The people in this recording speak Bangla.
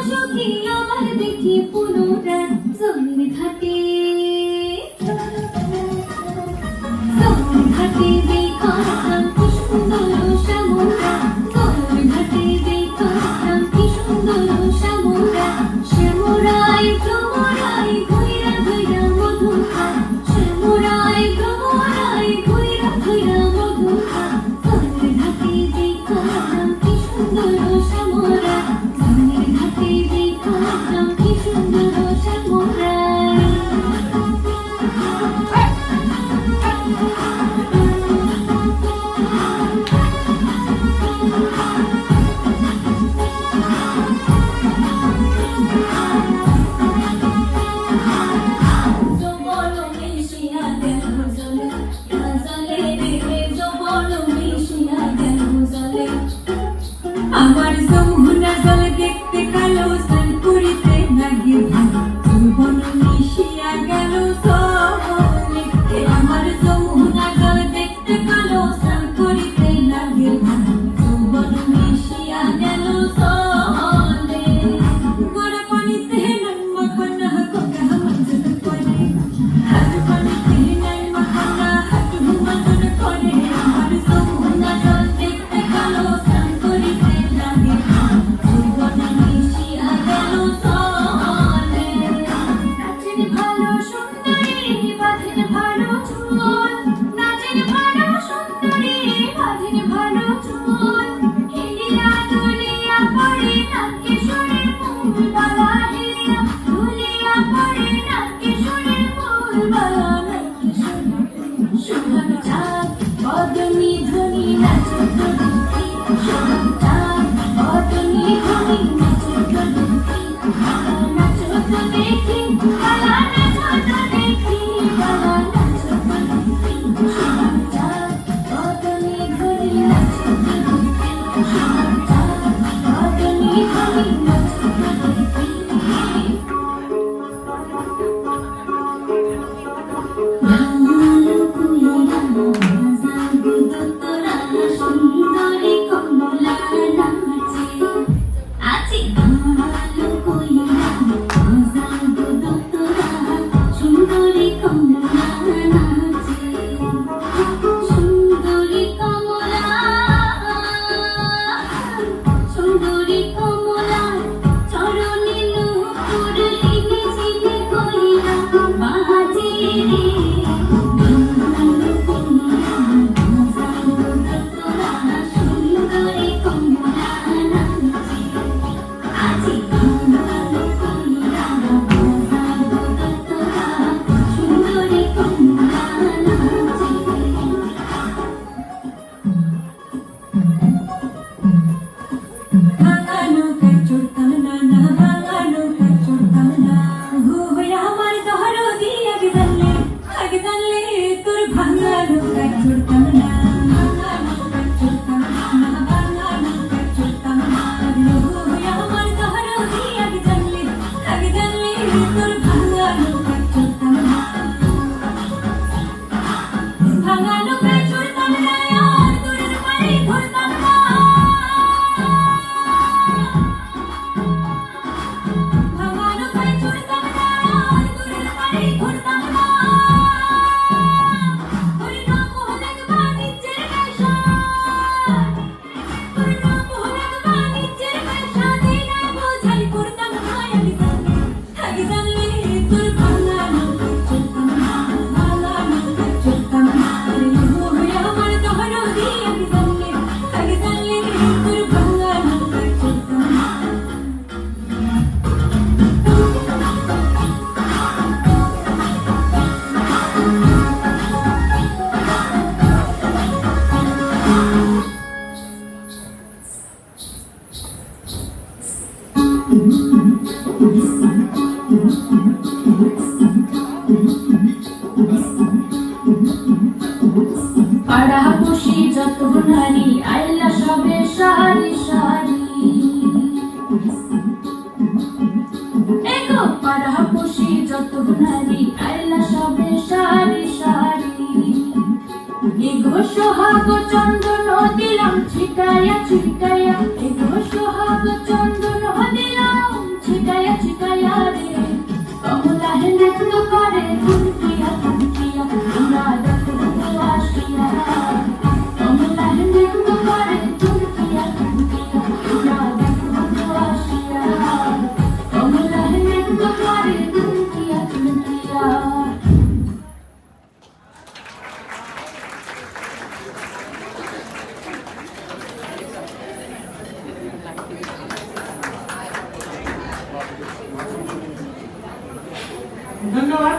সখী আমার দেখি পুনরায় জমির ঘাটে দেখাতাম কি সুন্দর শ্যামরা, জমির ঘাটে দেখাতাম কি সুন্দর শ্যামরা। শ্যামরাই ভ্রমরাই ঘুইরা ঘুইরা মধু খায়, শ্যামরাই ভ্রমরাই ঘুইরা ঘুইরা মধু খায়। জমির ঘাটে দেখাতাম কি সুন্দর শ্যামরা, জমির ঘাটে দেখাতাম কি সুন্দর শ্যামরা। আমার যমুনা জল দেখতে কালো, স্নান করিতে লাগে ভালো, যৌবন মিশিয়া গেল চলে। আমার যমুনা জল দেখতে কালো, স্নান করিতে লাগে ভালো, যৌবন মিশিয়া গেল চলে। গড়া পানিতে নাই মাখানা গোটা মঞ্জন করে, হাত পানিতে নাই মাখানা হাত মঞ্জন করে। আমার যমুনা জল দেখতে কালো, স্নান করিতে লাগে ভালো, যৌবন মিশিয়া গেল চলে। নাচের ভালো সুন্দরী বাঁধেন ভালো চুল, নাচের ভালো সুন্দরী বাঁধেন ভালো চুল। হেলিয়া দুলিয়া পড়ে নাট্যেশ্বরের ফুলবালা, হেলিয়া দুলিয়া পড়ে নাট্যেশ্বরের ফুলবালা। শুভম চাঁদ বদনী ধ্বনি নাচো তো দেখি, শুভম চাঁদ বদনী ধ্বনি নাচো তো দেখি, নাচো তো দেখি বালা, নাচো তো দেখি বালা, নাচো তো দেখি। শুভম চাঁদ বদনী ধ্বনি নাচো তো দেখি, শুভম চাঁদ বদনী ধ্বনি নাচো তো দেখি। ভালো কইরা বাজাবো দোতরা, সুন্দরী কমলা নাচে। আছি ভালো কইরা বাজাবো দোতরা, সুন্দরী কমলা নাচে। সুন্দরী কমলা, সুন্দরী কমলা, চরণে নূপুর লিনে ঝিনে কইরা বাজে রে। ভালো কইরা বাজাবো দোতরা, সুন্দরী কমলা নাচে। আছি ভালো কইরা বাজাবো দোতরা, সুন্দরী কমলা নাচে। ভাঙা নৌকায় চড়তাম না, না ভাঙা নৌকায় চড়তাম না। আমার দরদি আগে জানলে তোর ভাঙা নৌকায় চড়তাম না। ভাঙা নৌকায় চড়তাম না, না ভাঙা নৌকায় চড়তাম না। আমার দরদি আগে জানলে তোর ভাঙা নৌকায় চড়তাম না। ভাঙা নৌকায় চড়তাম না, আর দূরের পাড়ি ধরতাম না। ভাঙা নৌকায় চড়তাম না, আর দূরের পাড়ি ধরতাম না। ওই নৌকো দেখবা নিচের বেশা, ওই নৌকো দেখবা নিচের বেশা, দিনে বোঝাই করতাম না। আগে জানলে তোর ভাঙা নৌকায় চড়তাম না, ভাঙা নৌকায় চড়তাম না। আমার দরদি আগে জানলে তোর ভাঙা নৌকায় চড়তাম না। পাড়াপড়শি যত নারী আইলা সবে সারি সারি, এগো পাড়াপড়শি যত নারী আইলা সবে সারি সারি। এগো সোহাগ চন্দন দিলাম ছিটায়া ছিটায়া, এগো সোহাগ চন্দন